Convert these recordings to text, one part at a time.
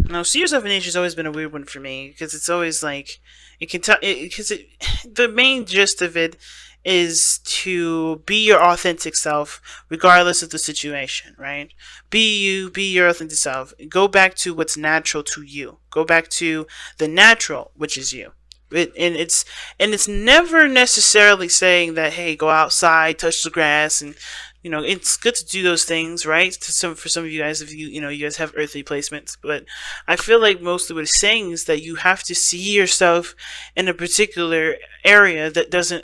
Now, see yourself in nature has always been a weird one for me because it's always like it can tell because the main gist of it is to be your authentic self regardless of the situation, right? Be you, be your authentic self. Go back to what's natural to you. Go back to the natural, which is you. And it's never necessarily saying that, hey, go outside, touch the grass, and it's good to do those things, right? For some of you guys, if you guys have earthly placements, but I feel like mostly what it's saying is that you have to see yourself in a particular area that doesn't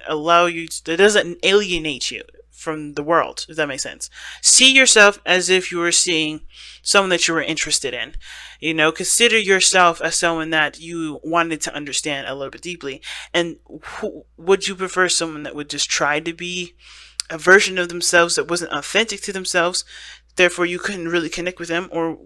alienate you from the world, if that makes sense. See yourself as if you were seeing someone that you were interested in. Consider yourself as someone that you wanted to understand a little bit deeply. And would you prefer someone that would just try to be a version of themselves that wasn't authentic to themselves, therefore you couldn't really connect with them? Or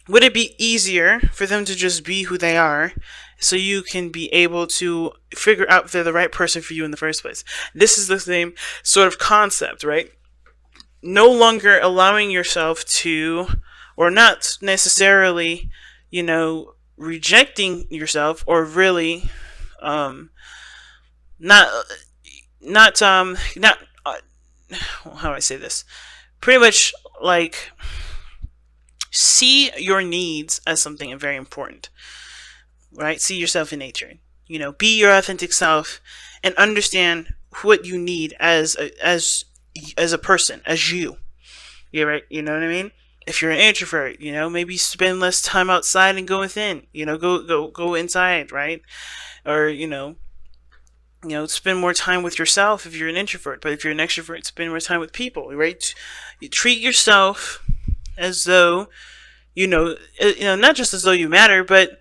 would it be easier for them to just be who they are so you can be able to figure out if they're the right person for you in the first place? This is the same sort of concept, right? No longer allowing yourself to, or not necessarily, rejecting yourself, or really, not, not, how do I say this? Pretty much like, see your needs as something very important, right? See yourself in nature. Be your authentic self and understand what you need as a person, as you. Yeah, right. You know what I mean? If you're an introvert, maybe spend less time outside and go within. Go inside, right? Or spend more time with yourself if you're an introvert. But if you're an extrovert, spend more time with people, right? You treat yourself as though, not just as though you matter, but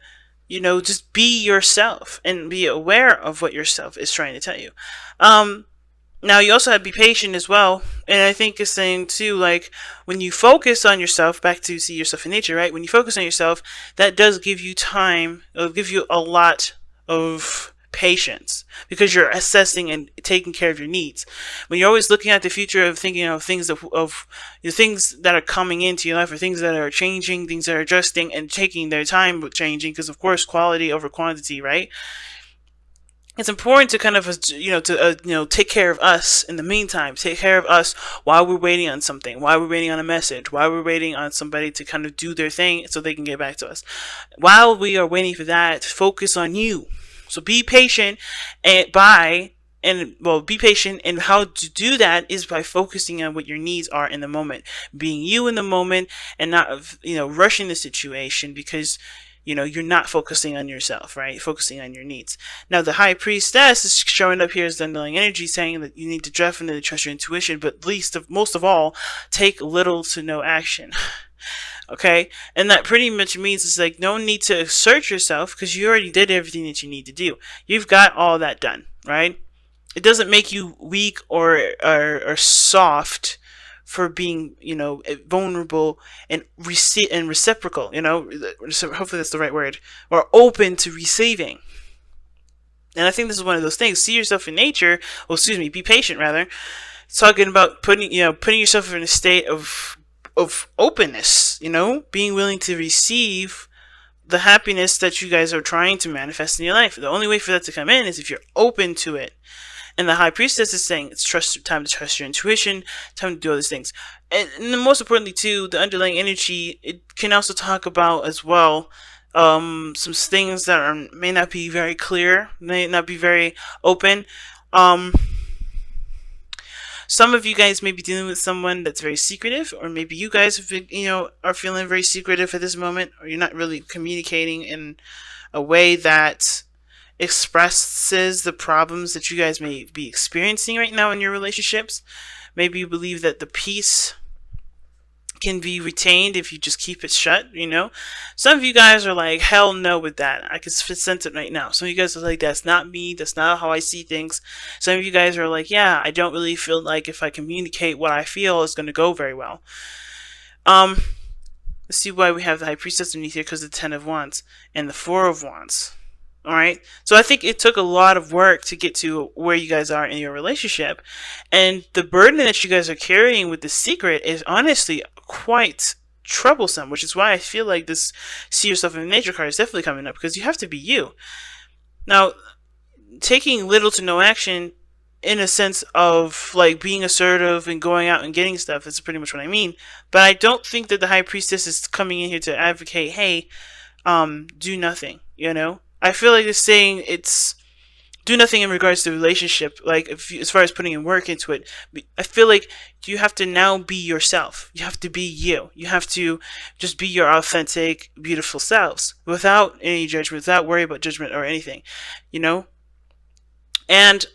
just be yourself and be aware of what yourself is trying to tell you. Now, you also have to be patient as well. And I think it's saying too, like, when you focus on yourself, back to see yourself in nature, right? When you focus on yourself, that does give you time. It'll give you a lot of patience because you're assessing and taking care of your needs. When you're always looking at the future of thinking of things of the things that are coming into your life, or things that are changing, things that are adjusting and taking their time with changing, because of course quality over quantity, right? It's important to kind of, take care of us in the meantime. Take care of us while we're waiting on something, while we're waiting on a message, while we're waiting on somebody to kind of do their thing so they can get back to us. While we are waiting for that, focus on you. So be patient be patient, and how to do that is by focusing on what your needs are in the moment, being you in the moment, and not, rushing the situation because you're not focusing on yourself, right? Focusing on your needs. Now, the High Priestess is showing up here as the underlying energy, saying that you need to definitely trust your intuition, but most of all, take little to no action. Okay? And that pretty much means it's like no need to assert yourself because you already did everything that you need to do. You've got all that done, right? It doesn't make you weak or soft for being, vulnerable and reciprocal, hopefully that's the right word, or open to receiving. And I think this is one of those things. See yourself in nature, be patient rather. It's talking about putting yourself in a state of openness, being willing to receive the happiness that you guys are trying to manifest in your life. The only way for that to come in is if you're open to it. And the High Priestess is saying it's time to trust your intuition, time to do all these things. And most importantly, too, the underlying energy, it can also talk about as well some things that may not be very clear, may not be very open. Some of you guys may be dealing with someone that's very secretive, or maybe you guys have been, are feeling very secretive at this moment, or you're not really communicating in a way that expresses the problems that you guys may be experiencing right now in your relationships. Maybe you believe that the peace can be retained if you just keep it shut, Some of you guys are like, hell no with that. I can sense it right now. Some of you guys are like, that's not me. That's not how I see things. Some of you guys are like, yeah, I don't really feel like if I communicate what I feel, it's going to go very well. Let's see why we have the High Priestess underneath here, because the Ten of Wands and the Four of Wands. Alright, so I think it took a lot of work to get to where you guys are in your relationship, and the burden that you guys are carrying with the secret is honestly quite troublesome, which is why I feel like this see yourself in nature card is definitely coming up, because you have to be you. Now, taking little to no action in a sense of like being assertive and going out and getting stuff is pretty much what I mean. But I don't think that the high priestess is coming in here to advocate, hey, do nothing, you know? I feel like it's saying it's do nothing in regards to the relationship, like if you, as far as putting in work into it. I feel like you have to now be yourself. You have to be you. You have to just be your authentic, beautiful selves without any judgment, without worry about judgment or anything, you know? And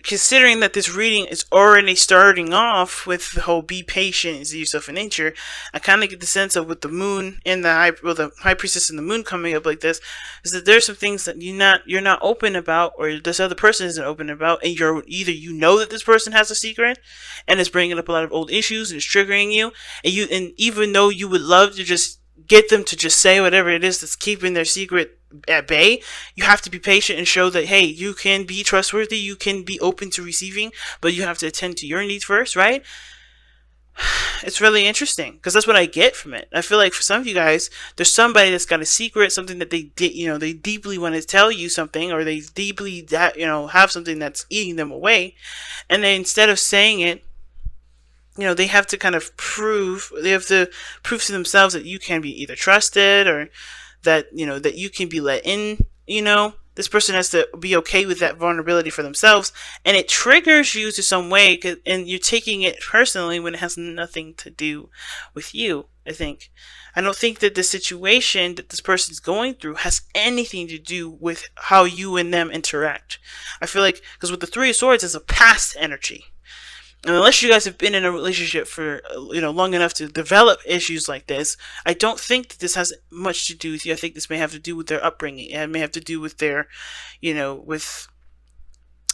considering that this reading is already starting off with the whole be patient and see yourself in nature, I kind of get the sense of with the moon and the high priestess and the moon coming up like this, is that there's some things that you're not open about, or this other person isn't open about, and you're either you know that this person has a secret and is bringing up a lot of old issues and is triggering you, and even though you would love to just get them to just say whatever it is that's keeping their secret at bay, you have to be patient and show that, hey, you can be trustworthy, you can be open to receiving, but you have to attend to your needs first, right? It's really interesting because that's what I get from it. I feel like for some of you guys, there's somebody that's got a secret, something that they did, they deeply want to tell you something, or they deeply, have something that's eating them away, and then instead of saying it, they have to prove to themselves that you can be either trusted, or that, that you can be let in, this person has to be okay with that vulnerability for themselves, and it triggers you to some way, and you're taking it personally when it has nothing to do with you. I don't think that the situation that this person's going through has anything to do with how you and them interact. I feel like, because with the Three of Swords, it's a past energy. And unless you guys have been in a relationship for, long enough to develop issues like this, I don't think that this has much to do with you. I think this may have to do with their upbringing. It may have to do with their, may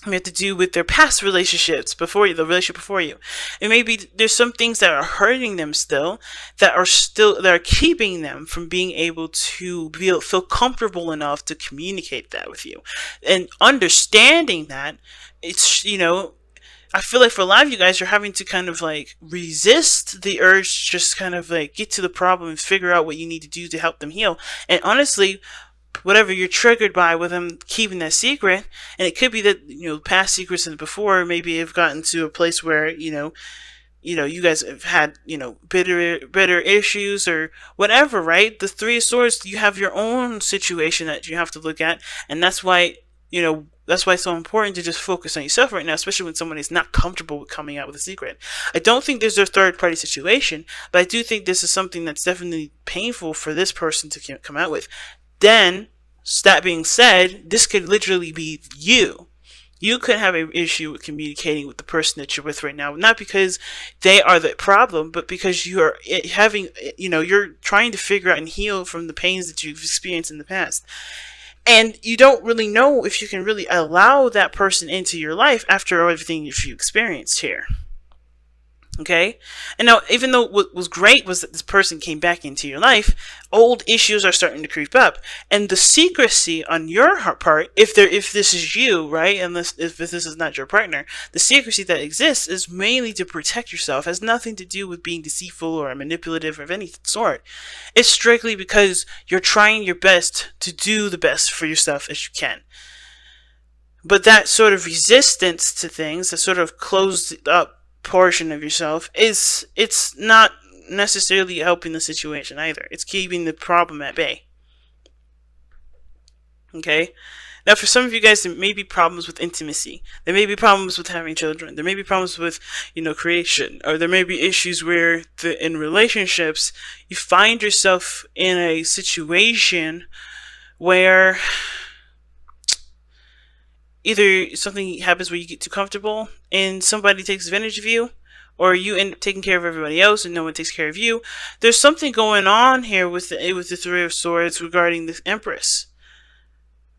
have to do with their past relationships before you, the relationship before you. And maybe there's some things that are hurting them still, that are keeping them from being able to feel comfortable enough to communicate that with you. And understanding that, it's, I feel like for a lot of you guys, you're having to kind of like resist the urge to just kind of like get to the problem and figure out what you need to do to help them heal. And honestly, whatever you're triggered by with them keeping that secret, and it could be that, past secrets and before maybe have gotten to a place where, you guys have had, bitter issues or whatever, right? The Three of Swords, you have your own situation that you have to look at, and that's why, that's why it's so important to just focus on yourself right now, especially when someone is not comfortable with coming out with a secret. I don't think there's a third-party situation, but I do think this is something that's definitely painful for this person to come out with. Then, that being said, this could literally be you. You could have an issue with communicating with the person that you're with right now, not because they are the problem, but because you are you're trying to figure out and heal from the pains that you've experienced in the past. And you don't really know if you can really allow that person into your life after everything you've experienced here. Okay? And now, even though what was great was that this person came back into your life, old issues are starting to creep up. And the secrecy on your part, if this is you, right? If this is not your partner, the secrecy that exists is mainly to protect yourself. It has nothing to do with being deceitful or manipulative of any sort. It's strictly because you're trying your best to do the best for yourself as you can. But that sort of resistance to things, that sort of closed up portion of yourself, it's not necessarily helping the situation either. It's keeping the problem at bay. Okay? Now, for some of you guys, there may be problems with intimacy. There may be problems with having children. There may be problems with, creation. Or there may be issues where in relationships, you find yourself in a situation where either something happens where you get too comfortable and somebody takes advantage of you, or you end up taking care of everybody else and no one takes care of you. There's something going on here with the Three of Swords regarding the Empress,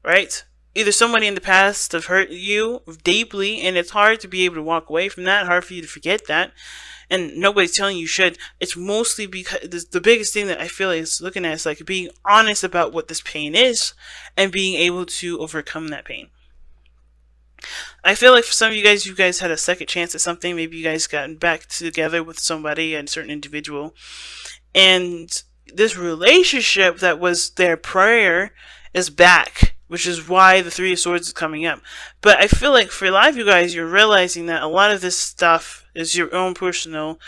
right? Either somebody in the past have hurt you deeply, and it's hard to be able to walk away from that, hard for you to forget that, and nobody's telling you should. It's mostly because the biggest thing that I feel is looking at is like being honest about what this pain is and being able to overcome that pain. I feel like for some of you guys had a second chance at something. Maybe you guys gotten back together with somebody, a certain individual, And this relationship that was their prayer is back, which is why the Three of Swords is coming up. But I feel like for a lot of you guys, you're realizing that a lot of this stuff is your own personal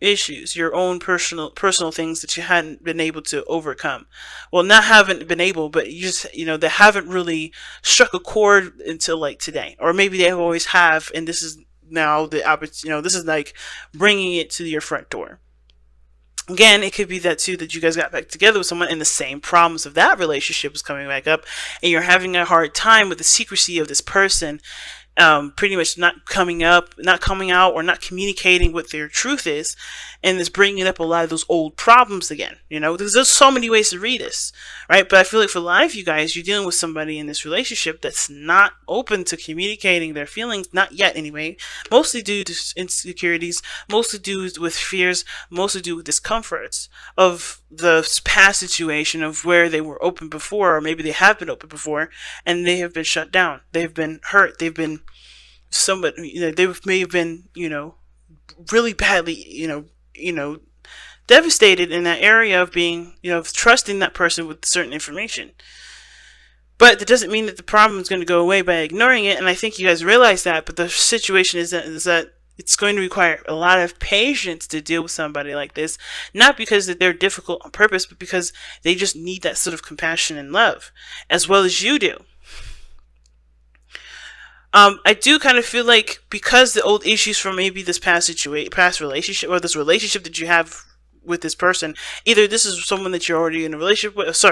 issues, your own personal things that you hadn't been able to overcome. Well, not haven't been able, but you just, they haven't really struck a chord until like today, or maybe they always have, and this is now the opportunity. This is like bringing it to your front door. Again, it could be that too, that you guys got back together with someone and the same problems of that relationship is coming back up, and you're having a hard time with the secrecy of this person, pretty much not coming out, or not communicating what their truth is, and it's bringing up a lot of those old problems again. Because there's so many ways to read this, right? But I feel like for a lot of you guys, you're dealing with somebody in this relationship that's not open to communicating their feelings, not yet anyway, mostly due to insecurities, mostly due with fears, mostly due with discomforts of the past situation of where they were open before, or maybe they have been open before, and they have been shut down. They've been hurt. They've been they may have been, really badly, devastated in that area of being, of trusting that person with certain information. But that doesn't mean that the problem is going to go away by ignoring it, and I think you guys realize that, but the situation is that it's going to require a lot of patience to deal with somebody like this, not because that they're difficult on purpose, but because they just need that sort of compassion and love, as well as you do. I do kind of feel like because the old issues from maybe this past relationship, or this relationship that you have with this person, either this is someone that you're already in a relationship with,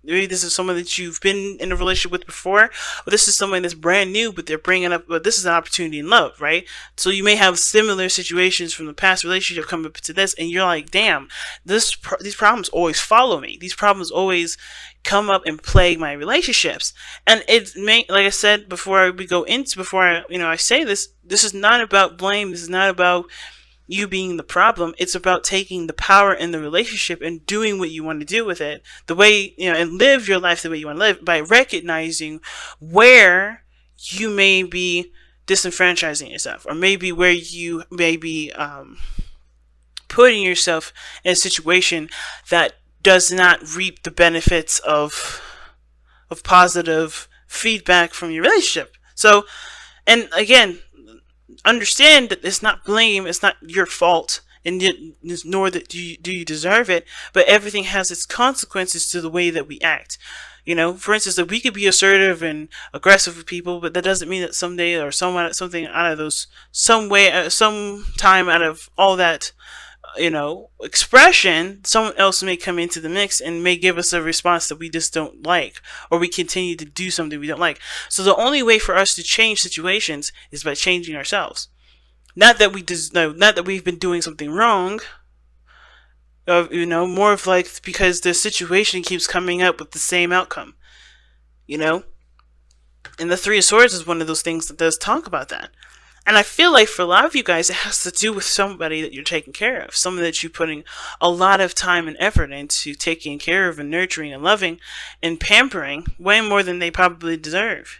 maybe this is someone that you've been in a relationship with before, or this is someone that's brand new, but they're bringing up, this is an opportunity in love, right? So you may have similar situations from the past relationship come up to this, and you're like, damn, these problems always follow me. These problems always come up and plague my relationships. And it may, like I said before I say this is not about blame. This is not about you being the problem. It's about taking the power in the relationship and doing what you want to do with it, the way, and live your life the way you want to live, by recognizing where you may be disenfranchising yourself, or maybe where you may be putting yourself in a situation that does not reap the benefits of positive feedback from your relationship. So, and again, understand that it's not blame, it's not your fault, and nor that do you deserve it, but everything has its consequences to the way that we act. For instance, that we could be assertive and aggressive with people, but that doesn't mean that someday, or something out of those, some time out of all that, expression, someone else may come into the mix and may give us a response that we just don't like, or we continue to do something we don't like. So the only way for us to change situations is by changing ourselves. Not that we've been doing something wrong, more of like because the situation keeps coming up with the same outcome, and the Three of Swords is one of those things that does talk about that. And I feel like for a lot of you guys, it has to do with somebody that you're taking care of, someone that you're putting a lot of time and effort into taking care of and nurturing and loving and pampering way more than they probably deserve.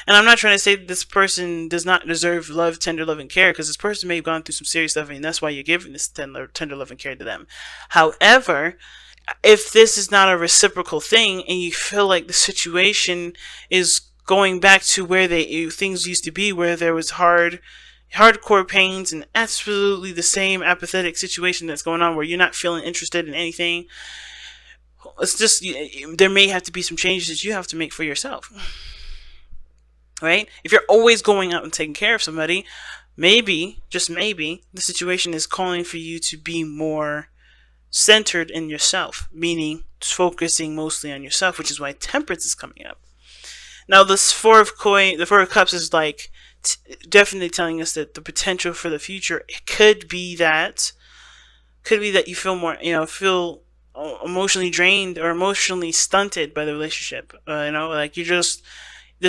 And I'm not trying to say that this person does not deserve love, tender love, and care, because this person may have gone through some serious stuff, and that's why you're giving this tender love and care to them. However, if this is not a reciprocal thing, and you feel like the situation is going back to where things used to be, where there was hardcore pains and absolutely the same apathetic situation that's going on, where you're not feeling interested in anything, it's just, there may have to be some changes that you have to make for yourself, right? If you're always going out and taking care of somebody, maybe, just maybe, the situation is calling for you to be more centered in yourself, meaning focusing mostly on yourself, which is why Temperance is coming up. Now, the Four of Cups is like definitely telling us that the potential for the future, it could be that you feel more, feel emotionally drained or emotionally stunted by the relationship. Like there's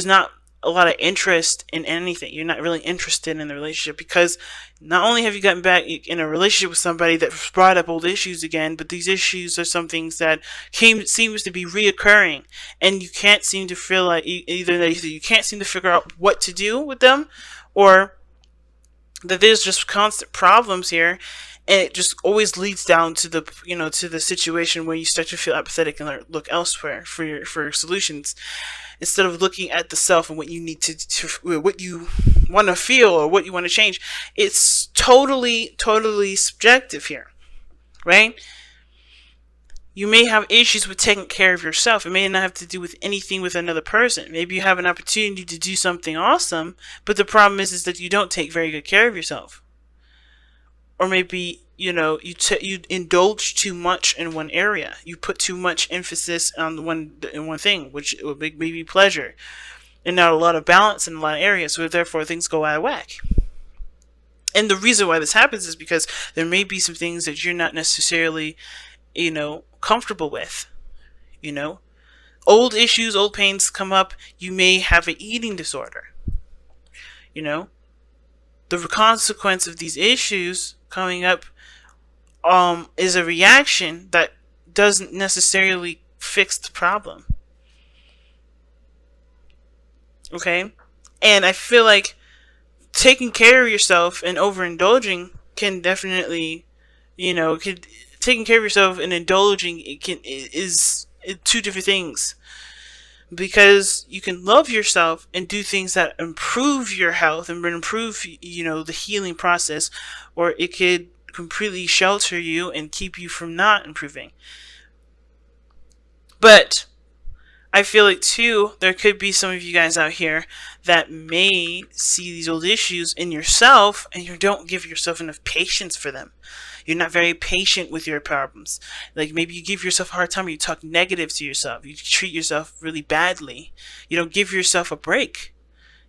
not a lot of interest in anything. You're not really interested in the relationship, because not only have you gotten back in a relationship with somebody that brought up old issues again, but these issues are some things that seems to be reoccurring, and you can't seem to feel like either you can't seem to figure out what to do with them, or that there's just constant problems here, and it just always leads down to the, to the situation where you start to feel apathetic and look elsewhere for solutions, instead of looking at the self and what you need to what you want to feel or what you want to change. It's totally subjective here, right? You may have issues with taking care of yourself. It may not have to do with anything with another person. Maybe you have an opportunity to do something awesome, but the problem is that you don't take very good care of yourself. Or maybe, you indulge too much in one area. You put too much emphasis on one thing, which would make maybe pleasure, and not a lot of balance in a lot of areas. So therefore, things go out of whack. And the reason why this happens is because there may be some things that you're not necessarily, comfortable with. Old issues, old pains come up. You may have an eating disorder. The consequence of these issues coming up is a reaction that doesn't necessarily fix the problem. Okay? And I feel like taking care of yourself and overindulging can definitely, taking care of yourself and indulging is two different things. Because you can love yourself and do things that improve your health and improve, the healing process, or it could completely shelter you and keep you from not improving. But I feel like too, there could be some of you guys out here that may see these old issues in yourself and you don't give yourself enough patience for them. You're not very patient with your problems. Like maybe you give yourself a hard time, or you talk negative to yourself. You treat yourself really badly. You don't give yourself a break,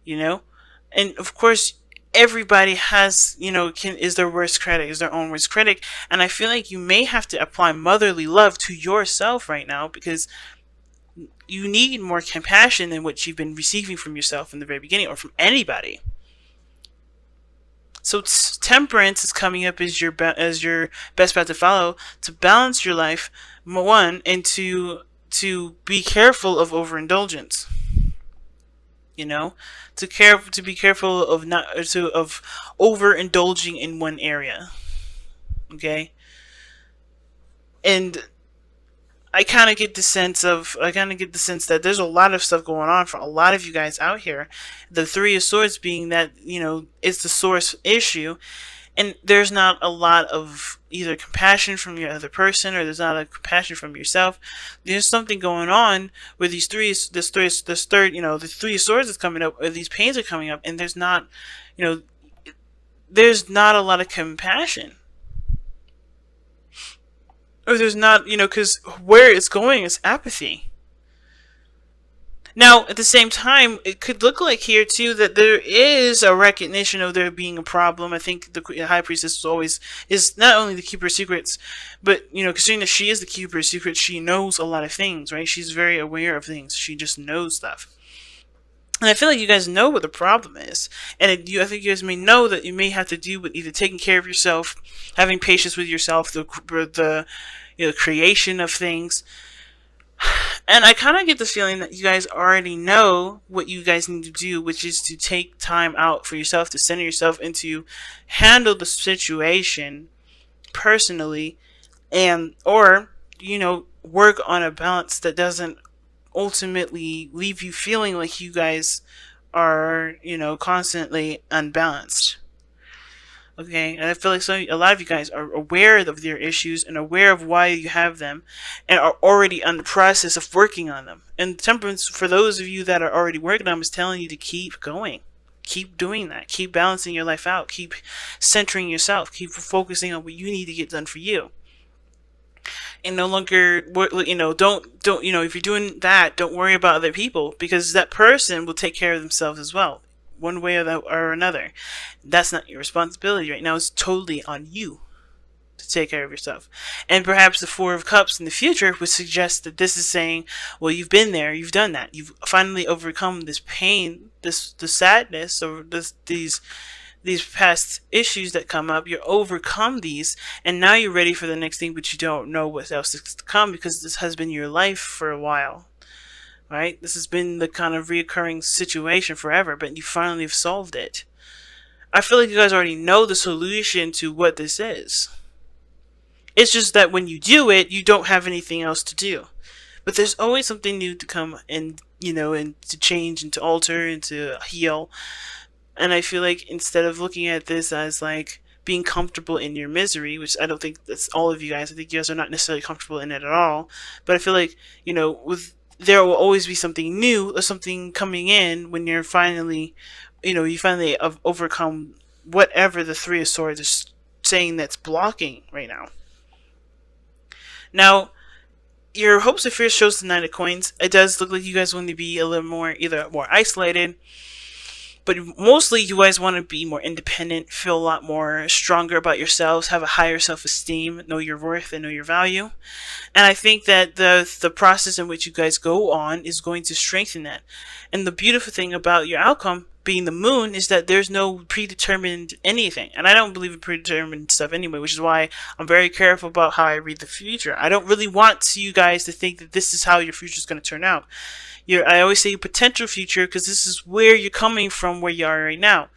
And of course, everybody has, is their worst critic, is their own worst critic. And I feel like you may have to apply motherly love to yourself right now, because you need more compassion than what you've been receiving from yourself in the very beginning, or from anybody. So temperance is coming up as your best path to follow, to balance your life, one, and to be careful of overindulgence. To be careful of of overindulging in one area. Okay, and I kind of get the sense that there's a lot of stuff going on for a lot of you guys out here. The Three of Swords being that, it's the source issue, and there's not a lot of either compassion from your other person, or there's not a compassion from yourself. There's something going on where the Three of Swords is coming up, or these pains are coming up, and there's not a lot of compassion. Or there's not, because where it's going is apathy. Now, at the same time, it could look like here, too, that there is a recognition of there being a problem. I think the High Priestess is not only the Keeper of Secrets, but, considering that she is the Keeper of Secrets, she knows a lot of things, right? She's very aware of things. She just knows stuff. And I feel like you guys know what the problem is. And I think you guys may know that you may have to do with either taking care of yourself, having patience with yourself, the creation of things. And I kind of get the feeling that you guys already know what you guys need to do, which is to take time out for yourself, to center yourself, and to handle the situation personally, or work on a balance that doesn't ultimately leave you feeling like you guys are, constantly unbalanced. Okay, and I feel like a lot of you guys are aware of their issues and aware of why you have them, and are already in the process of working on them. And temperance, for those of you that are already working on them, is telling you to keep going. Keep doing that. Keep balancing your life out. Keep centering yourself. Keep focusing on what you need to get done for you. And no longer, don't, if you're doing that, don't worry about other people, because that person will take care of themselves as well, one way or another. That's not your responsibility right now. It's totally on you to take care of yourself. And perhaps the Four of Cups in the future would suggest that this is saying, well, you've been there, you've done that, you've finally overcome this pain, the sadness, or these past issues that come up. You overcome these, and now you're ready for the next thing, but you don't know what else is to come, because this has been your life for a while. Right? This has been the kind of reoccurring situation forever, but you finally have solved it. I feel like you guys already know the solution to what this is. It's just that when you do it, you don't have anything else to do. But there's always something new to come, and and to change and to alter and to heal. And I feel like instead of looking at this as like being comfortable in your misery, which I don't think that's all of you guys. I think you guys are not necessarily comfortable in it at all. But I feel like, with there will always be something new or something coming in when you're finally, you finally have overcome whatever the Three of Swords is saying that's blocking right now. Now, your hopes and fears shows the Nine of Coins. It does look like you guys want to be a little more, either more isolated, but mostly you guys want to be more independent, feel a lot more stronger about yourselves, have a higher self-esteem, know your worth and know your value. And I think that the process in which you guys go on is going to strengthen that. And the beautiful thing about your outcome being the moon is that there's no predetermined anything. And I don't believe in predetermined stuff anyway, which is why I'm very careful about how I read the future. I don't really want you guys to think that this is how your future is going to turn out. I always say potential future, because this is where you're coming from, where you are right now,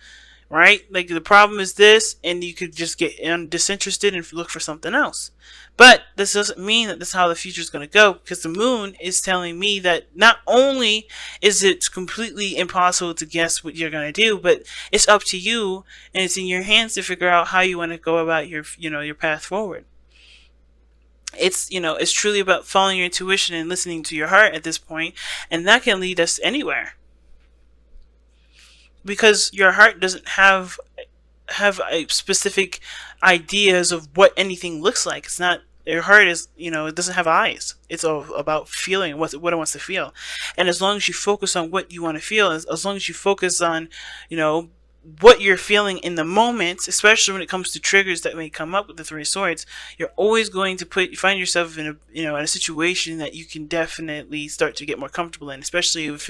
right? Like, the problem is this, and you could just get disinterested and look for something else. But this doesn't mean that this is how the future is going to go, because the moon is telling me that not only is it completely impossible to guess what you're going to do, but it's up to you, and it's in your hands to figure out how you want to go about your path forward. It's truly about following your intuition and listening to your heart at this point, and that can lead us anywhere, because your heart doesn't have a specific ideas of what anything looks like. It's not, your heart is, it doesn't have eyes. It's all about feeling what it wants to feel. And as long as you focus on what you want to feel, as long as you focus on, what you're feeling in the moment, especially when it comes to triggers that may come up with the Three of Swords, you're always going to find yourself in a situation that you can definitely start to get more comfortable in, especially if